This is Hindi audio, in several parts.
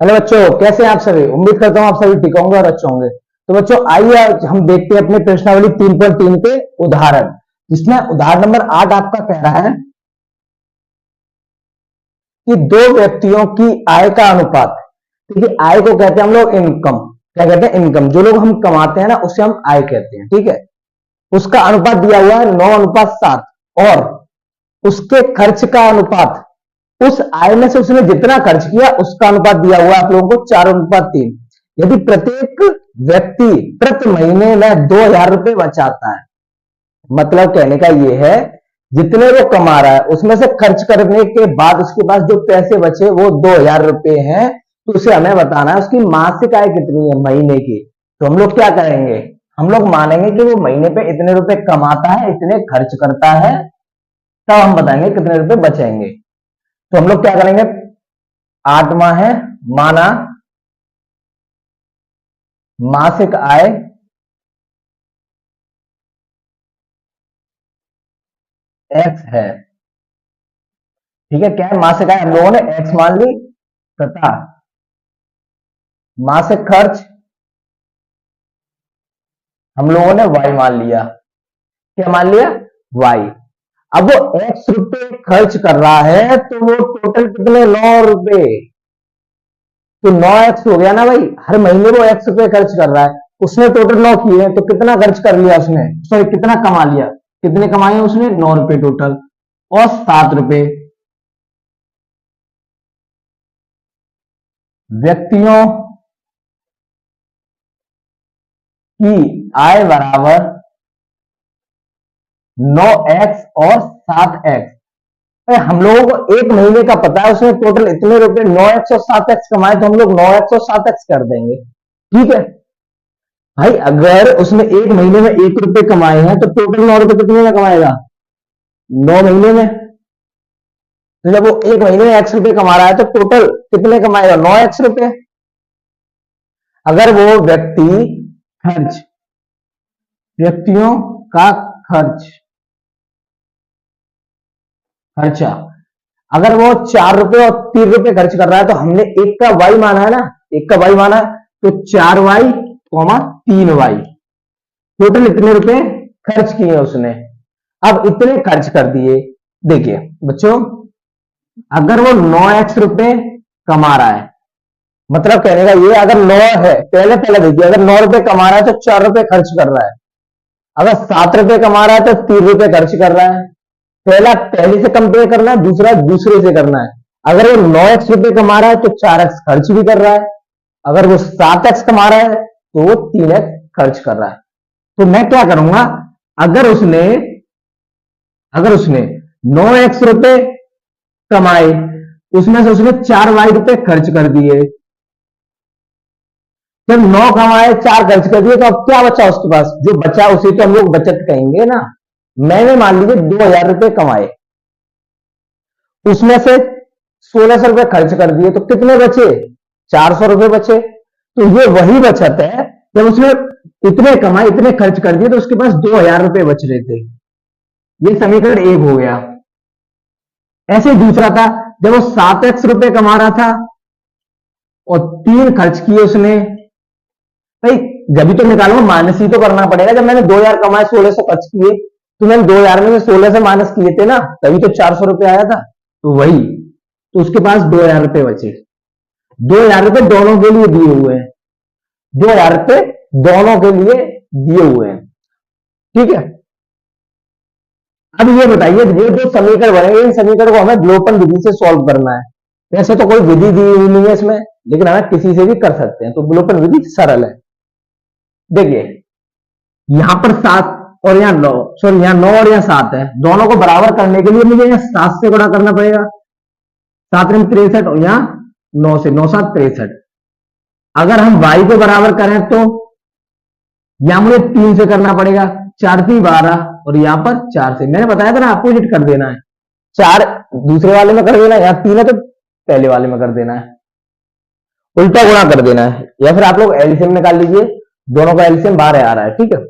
हेलो बच्चों, कैसे हैं आप सभी। उम्मीद करता हूं आप सभी ठीक होंगे और अच्छे होंगे। तो बच्चों आइए आज हम देखते हैं अपने प्रश्नावली 3.3 के उदाहरण, जिसमें उदाहरण नंबर 8 आपका कह रहा है कि दो व्यक्तियों की आय का अनुपात। देखिए आय को कहते हैं हम लोग इनकम। क्या कहते हैं? इनकम। जो लोग हम कमाते हैं ना उसे हम आय कहते हैं, ठीक है। उसका अनुपात दिया हुआ है 9:7 और उसके खर्च का अनुपात, उस आय में से उसने जितना खर्च किया उसका अनुपात दिया हुआ है आप लोगों को 4:3। यदि प्रत्येक व्यक्ति प्रति महीने में 2,000 रुपए बचाता है, मतलब कहने का यह है जितने वो कमा रहा है उसमें से खर्च करने के बाद उसके पास जो पैसे बचे वो 2,000 रुपए हैं, तो उसे हमें बताना है उसकी मासिक आय कितनी है महीने की। तो हम लोग क्या करेंगे, हम लोग मानेंगे कि वो महीने पे इतने रुपए कमाता है, इतने खर्च करता है, तब हम बताएंगे कितने रुपए बचेंगे। तो हम लोग क्या करेंगे, 8वां है, माना मासिक आय एक्स है, ठीक है। क्या है? मासिक आय हम लोगों ने एक्स मान ली, तथा मासिक खर्च हम लोगों ने वाई मान लिया। क्या मान लिया? वाई। अब वो एक्स रुपए खर्च कर रहा है तो वो टोटल कितने? 9 रुपए। तो 9x हो गया ना भाई, हर महीने वो एक्स रुपए खर्च कर रहा है, उसने टोटल 9 किए हैं, तो कितना खर्च कर लिया उसने, सॉरी कितना कमा लिया, कितने कमाए उसने? 9 रुपए टोटल। और 7 रुपए व्यक्तियों की आय बराबर 9x और 7x। हम लोगों को एक महीने का पता है उसने टोटल इतने रुपए 9x और 7x कमाए, तो हम लोग 9x और 7x कर देंगे, ठीक है भाई। अगर उसने एक महीने में 1 रुपए कमाए हैं तो टोटल 9 रुपए कितने में कमाएगा? 9 महीने में। तो जब वो एक महीने में x रुपए कमा रहा है तो टोटल कितने कमाएगा? 9x रुपए। अगर वो व्यक्तियों का खर्चा अगर वो 4 रुपए और 3 रुपए खर्च कर रहा है, तो हमने एक का वाई माना है ना, एक का वाई माना है, तो 4y, 3y टोटल इतने रुपए खर्च किए उसने। अब इतने खर्च कर दिए। देखिए बच्चों, अगर वो 9x रुपए कमा रहा है, मतलब कहने का ये, अगर 9 है, पहले पहले देखिए, अगर 9 रुपए कमा रहा है तो 4 रुपए खर्च कर रहा है। अगर 7 रुपए कमा रहा है तो 3 रुपए खर्च कर रहा है। पहला पहले से कंपेयर करना है, दूसरा दूसरे से करना है। अगर वो 9x रुपए कमा रहा है तो 4x खर्च भी कर रहा है। अगर वो 7x कमा रहा है तो वो 3x खर्च कर रहा है। तो मैं क्या करूंगा, अगर उसने 9x रुपए कमाए, उसमें से उसने 4y रुपए खर्च कर दिए, जब 9 कमाए 4 खर्च कर दिए, तो अब क्या बचा उसके पास? जो बचा उसे तो हम लोग बचत कहेंगे ना। मैंने मान लीजिए 2,000 रुपए कमाए, उसमें से 1,600 रुपए खर्च कर दिए, तो कितने बचे? 400 रुपए बचे। तो ये वही बचत है, जब उसने इतने कमाए इतने खर्च कर दिए तो उसके पास 2,000 रुपए बच रहे थे। ये समीकरण 1 हो गया। ऐसे ही दूसरा था, जब वो 7x रुपए कमा रहा था और 3 खर्च किए उसने। भाई जब भी तो निकालूंगा, माइनस ही तो करना पड़ेगा। जब मैंने 2,000 कमाए, 1,600 खर्च किए, तो मैंने 2,000 में से 16 से माइनस किए थे ना, तभी तो 400 रुपए आया था। तो वही, तो उसके पास 2,000 रुपए बचे। 2,000 रुपए दोनों के लिए दिए हुए हैं, 2,000 रुपए दोनों के लिए दिए हुए हैं, ठीक है। अब ये बताइए, ये जो समीकरण बनेंगे, इन समीकरण को हमें विलोपन विधि से सॉल्व करना है। वैसे तो कोई विधि दी हुई नहीं है इसमें, लेकिन हमें किसी से भी कर सकते हैं, तो विलोपन विधि सरल है। देखिए यहां पर 7 और यहाँ 9, सॉरी यहाँ 9 और यहाँ 7 है, दोनों को बराबर करने के लिए मुझे यहाँ 7 से गुणा करना पड़ेगा। 7 में 63 और यहाँ 9 से, 9 7 63। अगर हम y को बराबर करें तो यहां मुझे 3 से करना पड़ेगा, 4 3 12, और यहां पर 4 से। मैंने बताया था ना, अपोजिट कर देना है। 4 दूसरे वाले में कर देना है, यहाँ 3 है तो पहले वाले में कर देना है, उल्टा गुणा कर देना है। या फिर आप लोग एलसीएम निकाल लीजिए, दोनों का एलसीएम बाहर आ रहा है, ठीक है।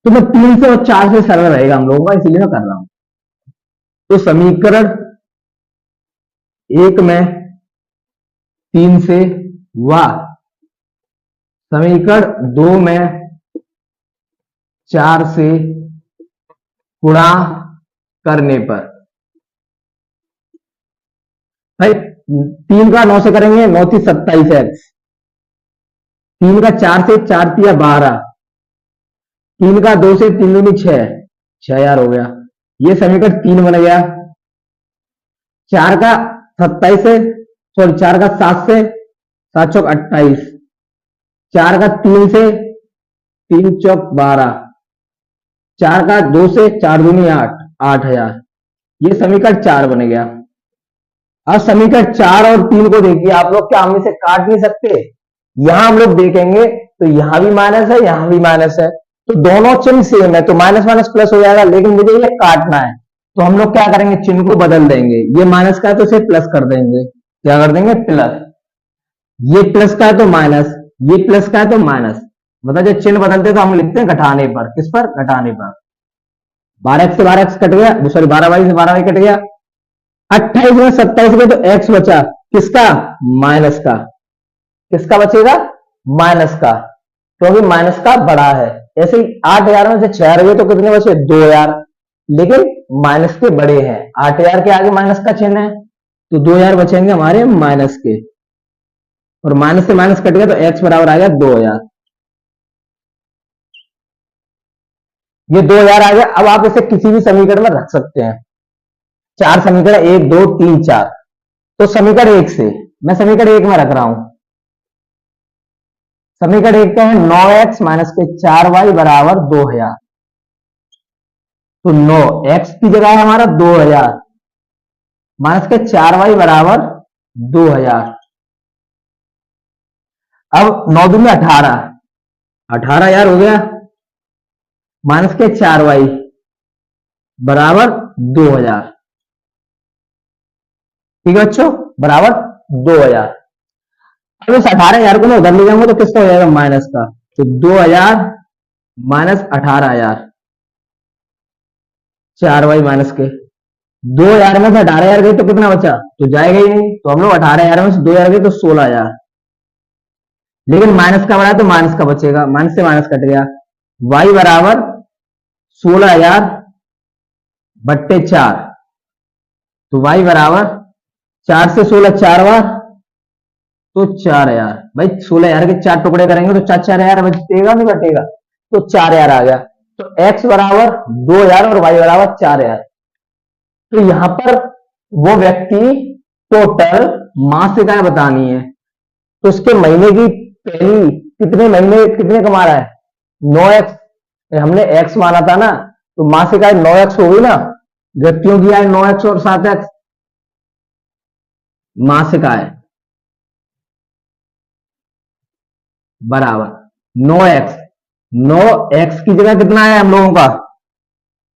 तो मैं 3 से और 4 से सरल रहेगा हम लोगों का, इसलिए मैं कर रहा हूं। तो समीकरण 1 में 3 से व समीकरण 2 में 4 से गुणा करने पर, भाई 3 का 9 से करेंगे, 9 थी 27x, 3 का 4 से, 4 तिया 12, 3 का 2 से, 3 दूनी 6, 6000 हो गया। ये समीकरण 3 बन गया। 4 का 27 से, सॉरी 4 का 7 से, 7 चौक 28, 4 का 3 से, 3 चौक 12, 4 का 2 से, 4 दूनी 8, 8000। ये समीकरण 4 बन गया। अब समीकरण 4 और 3 को देखिए आप लोग, क्या हम इसे काट नहीं सकते? यहां हम लोग देखेंगे तो यहां भी माइनस है, यहां भी माइनस है, तो दोनों चिन्ह सेम है, तो माइनस माइनस प्लस हो जाएगा, लेकिन मुझे ये काटना है, तो हम लोग क्या करेंगे, चिन्ह को बदल देंगे। ये माइनस का है तो इसे प्लस कर देंगे, क्या कर देंगे, प्लस। ये प्लस का है तो माइनस, ये प्लस का है तो माइनस, मतलब जब चिन्ह बदलते तो हम लिखते हैं घटाने पर। किस पर? घटाने पर। 12x से 12x कट गया, सॉरी 12y से 12y कट गया, 28 में 27 में तो x बचा, किसका? माइनस का। किसका बचेगा? माइनस का, क्योंकि माइनस का बड़ा है। ऐसे ही 8000 में से 6000 गए तो कितने बचे? 2000, लेकिन माइनस के बड़े हैं। 8000 के आगे माइनस का चिन्ह है, तो 2000 बचेंगे हमारे माइनस के, और माइनस से माइनस कट गया तो x बराबर आ गया 2000। ये 2000 आ गया। अब आप इसे किसी भी समीकरण में रख सकते हैं। 4 समीकरण, 1 2 3 4, तो समीकरण 1 से मैं समीकरण 1 में रख रहा हूं। समीकरण 1 क्या है? 9x माइनस के 4y बराबर 2000, तो 9x की जगह है हमारा 2000 माइनस के 4y बराबर 2000। अब 9 दूनी 18, 18000 हो गया, माइनस के 4y बराबर 2000। ठीक है बच्चों, बराबर 2000। अब इस 18000 को मैं उधर ले जाऊंगा तो किसका हो जाएगा? माइनस का, तो 2000 माइनस 18000, 4y माइनस के 2000 में से 18000 गई तो कितना बचा? तो जाएगा ही नहीं, तो हम लोग 18000 में से 2000 गई तो 16000, लेकिन माइनस का बड़ा है तो माइनस का बचेगा, माइनस से माइनस कट गया। y बराबर 16000 बट्टे 4, तो y बराबर 4 से 16 4 बार, तो 4000। भाई 16000 के 4 टुकड़े करेंगे तो 4000 बचेगा नहीं बटेगा, तो 4000 आ गया। तो x बराबर 2000 और y बराबर 4000। तो यहां पर वो व्यक्ति टोटल मासिकाएं बतानी है, तो उसके महीने की पहली कितने महीने कितने कमा रहा है? 9x, हमने x माना था ना, तो मासिकाएं 9x हो गई ना, व्यक्तियों की आय 9x और 7x, मासिकाएं बराबर 9x, 9x की जगह कितना है हम लोगों का?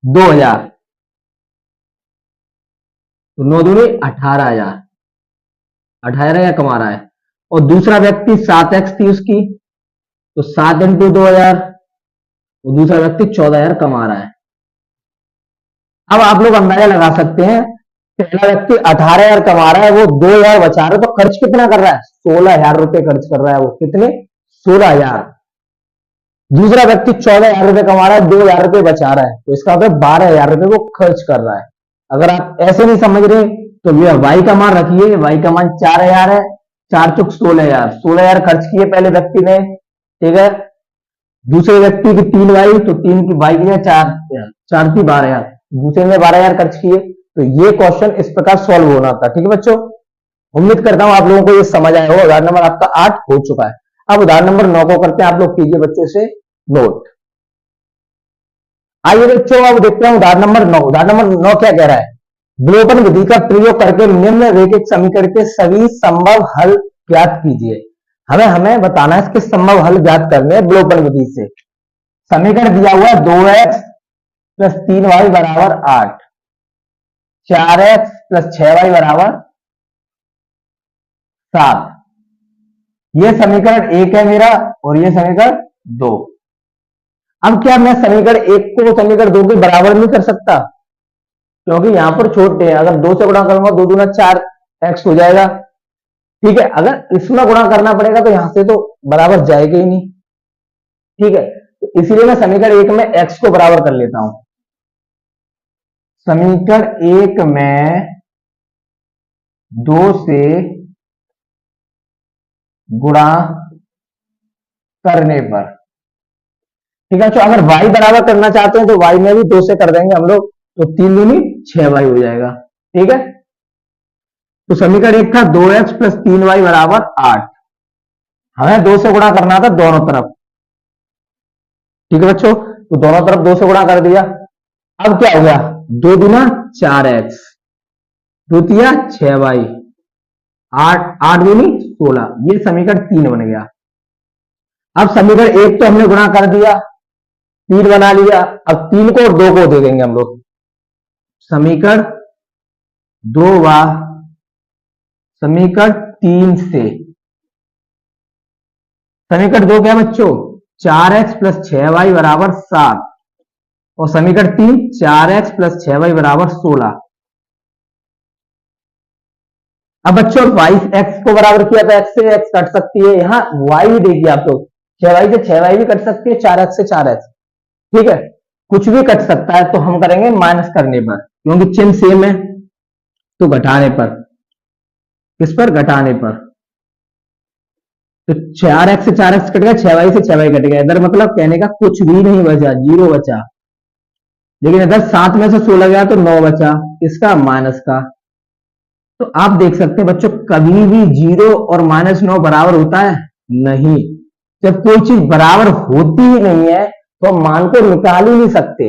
2000, तो 9 दूनी 18000, 18000 कमा रहा है। और दूसरा व्यक्ति 7x थी उसकी, तो 7 इंटू 2000, तो दूसरा व्यक्ति 14000 कमा रहा है। अब आप लोग अंदाजा लगा सकते हैं, पहला व्यक्ति 18000 कमा रहा है, वो 2000 बचा रहा है, तो खर्च कितना कर रहा है? 16000 रुपए खर्च कर रहा है। वो कितने? 16000। दूसरा व्यक्ति 14000 रुपए कमा रहा है, 2000 रुपए बचा रहा है, तो इसका मतलब 12000 रुपए वो खर्च कर रहा है। अगर आप ऐसे नहीं समझ रहे तो भैया y का मान रखिए, y का मान 4000 है, 4 चुक 16000, 16000 खर्च किए पहले व्यक्ति ने, ठीक है। दूसरे व्यक्ति की 3y, तो 3 की y की 4, 4 की 12000, दूसरे ने 12000 खर्च किए। तो ये क्वेश्चन इस प्रकार सॉल्व होना था। ठीक है बच्चों, उम्मीद करता हूं आप लोगों को ये समझ आया होगा। उदाहरण नंबर आपका 8 हो चुका है। अब उदाहरण नंबर 9 को करते हैं, आप लोग कीजिए बच्चों से नोट। आइए बच्चों अब देखते हैं उदाहरण नंबर 9। उदाहरण नंबर 9 क्या कह रहा है? विलोपन विधि का प्रयोग करके निम्नलिखित समीकरण के सभी संभव हल ज्ञात कीजिए। हमें बताना है इसके संभव हल ज्ञात करने हैं विलोपन विधि से। समीकरण दिया हुआ है 2x प्लस 3y बराबर 8, 4x प्लस 6y बराबर 7। यह समीकरण 1 है मेरा, और यह समीकरण 2। अब क्या मैं समीकरण 1 को समीकरण 2 के बराबर नहीं कर सकता? क्योंकि यहां पर छोटे हैं, अगर 2 से गुणा करूंगा 2 दूना 4x हो जाएगा, ठीक है, अगर इसमें गुणा करना पड़ेगा तो यहां से तो बराबर जाएगा ही नहीं। ठीक है, तो इसीलिए मैं समीकरण 1 में x को बराबर कर लेता हूं। समीकरण 1 में 2 से गुणा करने पर, ठीक है, तो अगर y बराबर करना चाहते हैं तो y में भी 2 से कर देंगे हम लोग, तो 3 दूनी 6y हो जाएगा। ठीक है, तो समीकरण 1 था 2x प्लस 3y बराबर 8। हमें 2 से गुणा करना था दोनों तरफ। ठीक है बच्चों, तो दोनों तरफ 2 से गुणा कर दिया। अब क्या हो गया, 2 दूना 4x, 2 तिया 6y, 8 दूनी 16, ये समीकरण 3 बन गया। अब समीकरण 1 तो हमने गुणा कर दिया, 3 बना लिया। अब 3 को और 2 को दे देंगे हम लोग। समीकरण 2 व समीकरण 3 से, समीकरण 2 क्या बच्चों, 4x प्लस 6y बराबर 7, और समीकरण 3 4x प्लस 6y बराबर 16। अब बच्चों y x को बराबर किया तो x से x कट सकती है, यहां y भी देखिए आप लोग, 6y से 6y भी कट सकती है, 4x से 4x। ठीक है, कुछ भी कट सकता है, तो हम करेंगे माइनस करने पर, क्योंकि चिन्ह सेम है। तो घटाने पर, किस पर, घटाने पर, तो 4x से 4x कट गया, 6y से 6y कट गया। इधर मतलब कहने का कुछ भी नहीं बचा, 0 बचा। लेकिन इधर 7 में से 16 गया तो 9 बचा, इसका माइनस का। तो आप देख सकते हैं बच्चों, कभी भी 0 और -9 बराबर होता है नहीं। जब कोई चीज बराबर होती ही नहीं है तो हम मान को निकाल ही नहीं सकते,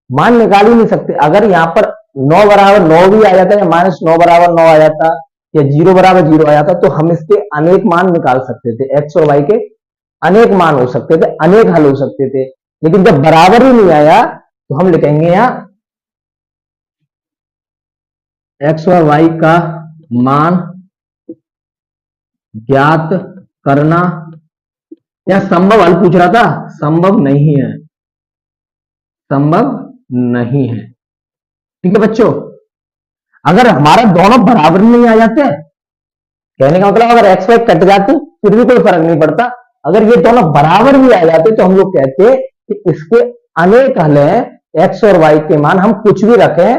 मान निकाल ही नहीं सकते। अगर यहां पर 9 बराबर 9 भी आ जाता है, या -9 बराबर 9 आ जाता, या 0 बराबर 0 आ जाता, तो हम इसके अनेक मान निकाल सकते थे, x और y के अनेक मान हो सकते थे, अनेक हल हो सकते थे। लेकिन जब बराबर ही नहीं आया तो हम लिखेंगे यहां x और y का मान ज्ञात करना, या संभव हल पूछ रहा था, संभव नहीं है, संभव नहीं है। ठीक है बच्चों, अगर हमारा दोनों बराबर नहीं आ जाते, कहने का मतलब अगर x y कट जाते फिर भी कोई फर्क नहीं पड़ता, अगर ये दोनों बराबर भी आ जाते तो हम लोग कहते कि इसके अनेक हल हैं, x और y के मान हम कुछ भी रखें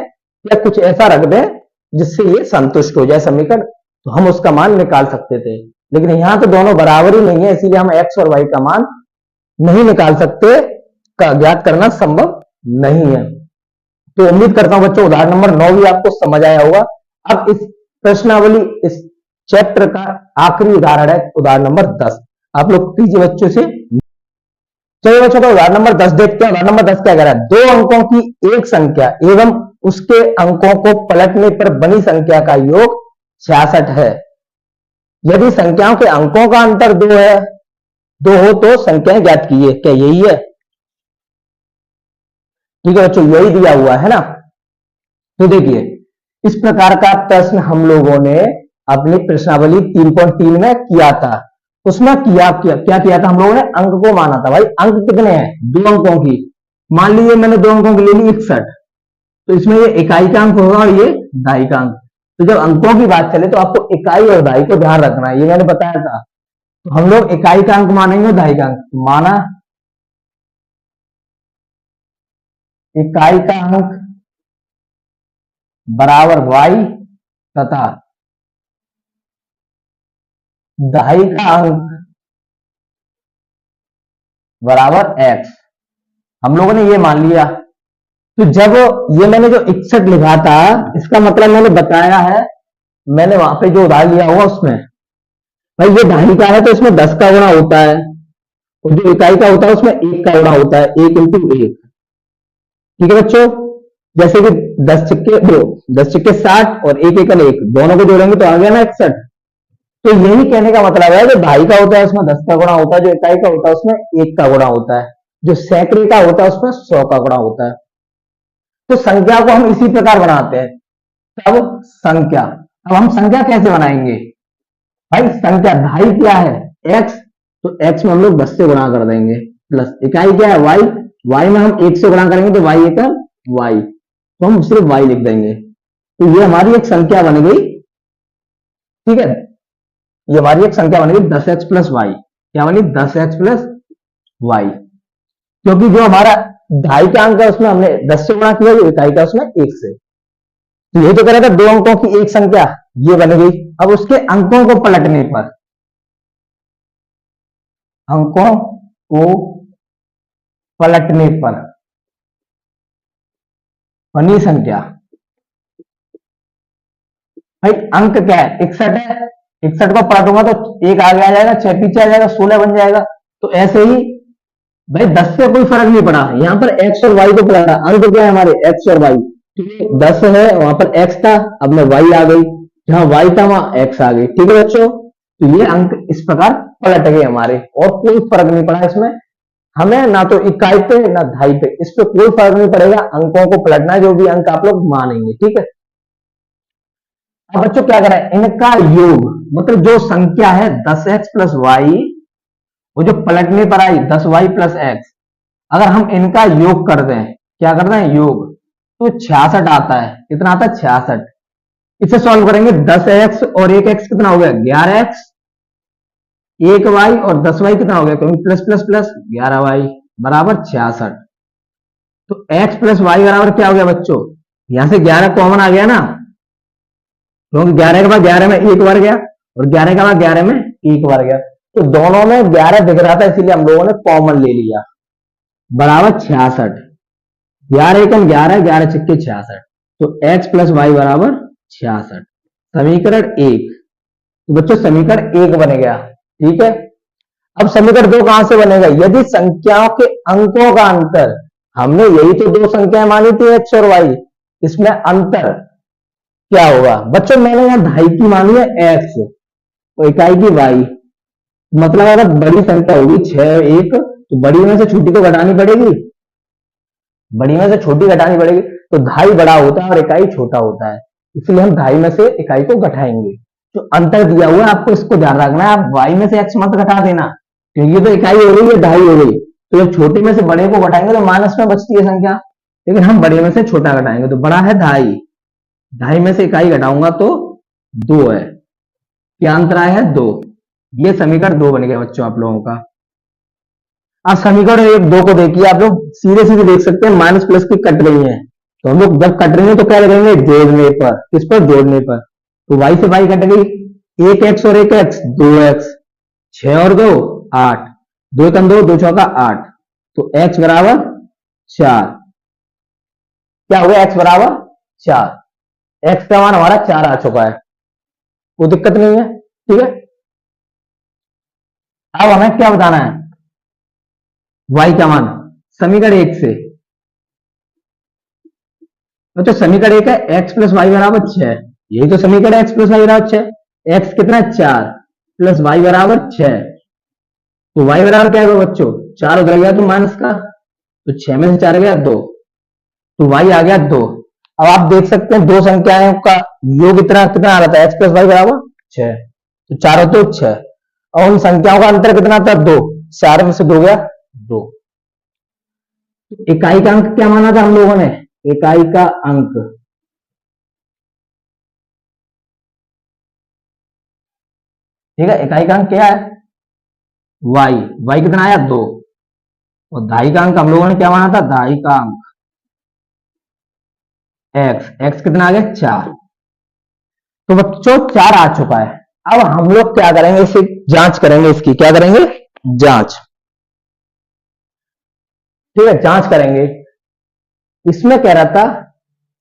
या कुछ ऐसा रख दें जिससे ये संतुष्ट हो जाए समीकरण, तो हम उसका मान निकाल सकते थे। लेकिन यहां तो दोनों बराबर ही नहीं है, इसीलिए हम x और y का मान नहीं निकाल सकते, का ज्ञात करना संभव नहीं है। तो उम्मीद करता हूं बच्चों उदाहरण नंबर 9 भी आपको समझ आया होगा। अब इस प्रश्नावली, इस चैप्टर का आखिरी उदाहरण है उदाहरण नंबर 10। आप लोग कीजिए बच्चों से। चलिए बच्चों का उदाहरण नंबर 10 देखते हैं। उदाहरण नंबर 10 क्या कह रहा है, 2 अंकों की एक संख्या एवं उसके अंकों को पलटने पर बनी संख्या का योग 66 है। यदि संख्याओं के अंकों का अंतर 2 है, 2 हो तो संख्याएं ज्ञात कीजिए। क्या यही है? ठीक है बच्चों, यही दिया हुआ है ना। तो देखिए, इस प्रकार का प्रश्न हम लोगों ने अपनी प्रश्नावली 3.3 में किया था। उसमें क्या किया था हम लोगों ने, अंक को माना था। भाई अंक कितने हैं, 2 अंकों की। मान लीजिए मैंने 2 अंकों की ले ली 61, तो इसमें ये इकाई का अंक होगा और ये दहाई का अंक। तो जब अंकों की बात चले तो आपको इकाई और दहाई को ध्यान रखना है, ये मैंने बताया था। तो हम लोग इकाई का अंक मानेंगे और दहाई का अंक। माना इकाई का अंक बराबर y तथा दहाई का अंक बराबर x, हम लोगों ने ये मान लिया। तो जब ये मैंने जो 61 लिखा था, इसका मतलब मैंने बताया है, मैंने वहां पे जो उधार लिया हुआ उसमें, भाई ये दहाई का है तो इसमें 10 का गुणा होता है, और जो इकाई का होता है उसमें 1 का गुणा होता है, 1 × 1। ठीक है बच्चों, जैसे कि 10 सिक्के 2, 10 सिक्के 60 और 1 एकल 1, दोनों को जोड़ेंगे तो आ गया ना 61। तो यही कहने का मतलब है, जो ढाई का होता है उसमें 10 का गुणा होता है, जो इकाई का होता है उसमें 1 का गुणा होता है, जो सैकड़े का होता है उसमें 100 का गुणा होता है। तो संख्या को हम इसी प्रकार बनाते हैं। तब संख्या, अब हम संख्या कैसे बनाएंगे, भाई संख्या ढाई क्या है, x, तो x में हम लोग 10 से गुणा कर देंगे, प्लस इकाई क्या है y, y में हम 1 से गुणा करेंगे तो y एकल y, तो हम सिर्फ y लिख देंगे। तो ये हमारी एक संख्या बन गई। ठीक है, ये हमारी एक संख्या बनेगी 10x प्लस वाई। क्या बनी? 10x plus Y. क्योंकि जो हमारा ढाई का अंक है उसमें हमने 10 से गुणा किया, जो इकाई का उसमें 1 से। तो ये तो कह रहा था दो अंकों की एक संख्या, ये बन गई। अब उसके अंकों को पलटने पर, अंकों को पलटने पर बनी संख्या, भाई अंक क्या है? 61 है। 61 को पलटूंगा तो एक आगे आ जाएगा, 6 पीछे आ जाएगा, 16 बन जाएगा। तो ऐसे ही भाई 10 से कोई फर्क नहीं पड़ा, यहां पर x और y को पलटा। अंक क्या है हमारे? x और y। 10 है, वहां पर x था, अब में y आ गई, जहां y था वहां x आ गई। ठीक है बच्चों, तो ये अंक इस प्रकार पलट गए हमारे, और कोई फर्क नहीं पड़ा इसमें हमें, ना तो इकाई पे ना ढाई पे, इस पे कोई फर्क नहीं पड़ेगा। अंकों को पलटना, जो भी अंक आप लोग मानेंगे। ठीक है, अब बच्चों क्या करें? इनका योग, मतलब जो संख्या है 10x प्लस वाई, वो जो पलटने पर आई 10y प्लस एक्स, अगर हम इनका योग कर दें, क्या कर दें? योग, तो 66 आता है। कितना आता है? 66। इसे सॉल्व करेंगे, 10x और 1x कितना हो गया? 11x, 1y और 10y कितना हो गया? क्योंकि प्लस प्लस प्लस 11y बराबर 66। तो x प्लस वाई बराबर क्या हो गया बच्चों? यहां से 11 कॉमन आ गया ना, क्योंकि 11 के बाद 11 में 1 बार गया, और 11 के बाद 11 में 1 बार गया, तो दोनों में 11 दिख रहा था, इसीलिए हम लोगों ने कॉमन ले लिया, बराबर 66। 11 एकम 11, 11 छक्के 66। तो x प्लस वाई बराबर 66। समीकरण 1। तो बच्चों समीकरण 1 बन गया। ठीक है, अब समीकरण 2 कहां से बनेगा? यदि संख्याओं के अंकों का अंतर, हमने यही तो दो संख्याएं मानी थी x और y, इसमें अंतर क्या होगा? बच्चों मैंने यहां ढाई की मानी है x और इकाई की y, मतलब अगर बड़ी संख्या होगी 6 1, तो बड़ी में से छोटी तो घटानी पड़ेगी, बड़ी में से छोटी घटानी पड़ेगी, तो ढाई बड़ा होता है और इकाई छोटा होता है, इसलिए हम ढाई में से इकाई को घटाएंगे। जो अंतर दिया हुआ है आपको इसको ध्यान रखना है, आप y में से x मत घटा देना, क्योंकि ये तो इकाई हो गई, ये ढाई हो गई। तो जब छोटे में से बड़े को घटाएंगे तो माइनस में बचती है संख्या, लेकिन हम बड़े में से छोटा घटाएंगे, तो बड़ा है ढाई, ढाई में से इकाई घटाऊंगा तो 2 है, क्या अंतर आया है? 2। ये समीकरण 2 बन गया बच्चों आप लोगों का। अब समीकरण 1 2 को देखिए, आप लोग सीधे सीधे देख सकते हैं, माइनस प्लस की कट रही है, तो हम लोग जब कट रहे हैं तो क्या करेंगे? जोड़ने पर। किस पर? जोड़ने पर। तो y से y कट गई, 1x और 1x 2x, 6 और 2 8, 2 कम 2 2 चौका 8, तो x बराबर 4। क्या हो गया? x बराबर 4। x का मान हमारा 4 आ चुका है, कोई दिक्कत नहीं है। ठीक है, अब हमें क्या बताना है? y का मान समीकरण 1 से, तो समीकरण 1 है x प्लस वाई बराबर 6, यही तो समीकरण है, x प्लस वाई बराबर 6। x कितना है? 4 प्लस y बराबर 6, तो y बराबर क्या है बच्चों? 4 उधर गया तो माइनस का, तो 6 में से 4 गया 2, तो y आ गया 2। अब आप देख सकते हैं दो संख्याओं का योग कितना कितना आ रहा था? x प्लस वाई बराबर 6, तो 4 हो तो 6, और उन संख्याओं का अंतर कितना था? 2, 4 में से 2 गया 2। इकाई का अंक क्या माना था हम लोगों ने? इकाई का अंक, ठीक है, इकाई का अंक क्या है? y। y कितना आया? 2। और ढाई का अंक हम लोगों ने क्या माना था? ढाई का अंक x, x कितना आ गया? 4। तो बच्चों 4 आ चुका है। अब हम लोग क्या करेंगे? इसे जांच करेंगे, इसकी क्या करेंगे? जांच। ठीक है, जांच करेंगे। इसमें कह रहा था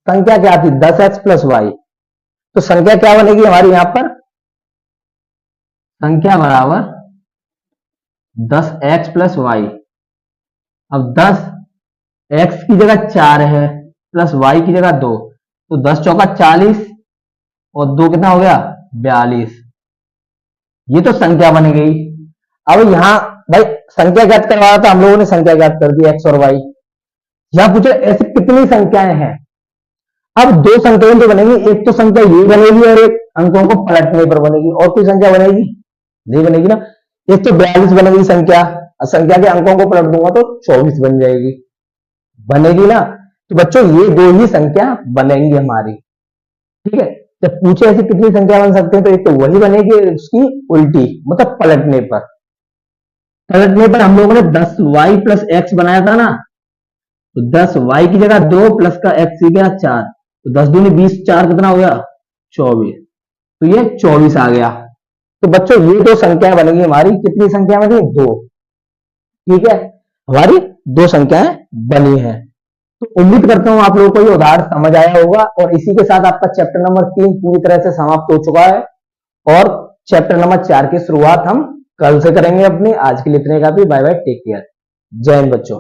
संख्या क्या थी? 10x प्लस वाई, तो संख्या क्या बनेगी हमारी यहां पर? संख्या बराबर 10x प्लस वाई। अब 10 x की जगह 4 है, प्लस y की जगह 2, तो 10 चौका 40, और 2 कितना हो गया? 42। ये तो संख्या बन गई। अब यहां भाई संख्या ज्ञात करवा रहा था, हम लोगों ने संख्या ज्ञात कर दी x और y। यहां पूछे ऐसी कितनी संख्याएं हैं? अब दो संख्याएं तो बनेगी, एक तो संख्या ये बनेगी और एक अंकों को पलटने पर बनेगी, और कोई संख्या बनेगी नहीं बनेगी ना। एक तो 42 बनेगी संख्या, संख्या के अंकों को पलट दूंगा तो 24 बन जाएगी, बनेगी ना। तो बच्चों ये दो ही संख्या बनेंगी हमारी। ठीक है, जब पूछे ऐसी कितनी संख्या बन सकते हैं, तो एक तो वही बनेगी, उसकी उल्टी मतलब पलटने पर हम लोगों ने 10y प्लस एक्स बनाया था ना, तो 10y की जगह 2 प्लस का x ही गया 4, तो 10 दूनी 20, 4 कितना हो गया 24, तो ये 24 आ गया। तो बच्चों ये दो संख्याएं बनेगी हमारी, कितनी संख्या बनी, दो। ठीक है, हमारी दो संख्याएं बनी है। तो उम्मीद करता हूं आप लोगों को ये उदाहरण समझ आया होगा, और इसी के साथ आपका चैप्टर नंबर 3 पूरी तरह से समाप्त हो चुका है, और चैप्टर नंबर 4 की शुरुआत हम कल से करेंगे अपनी। आज के लिए इतने का भी, बाय बाय, टेक केयर, जय हिंद बच्चों।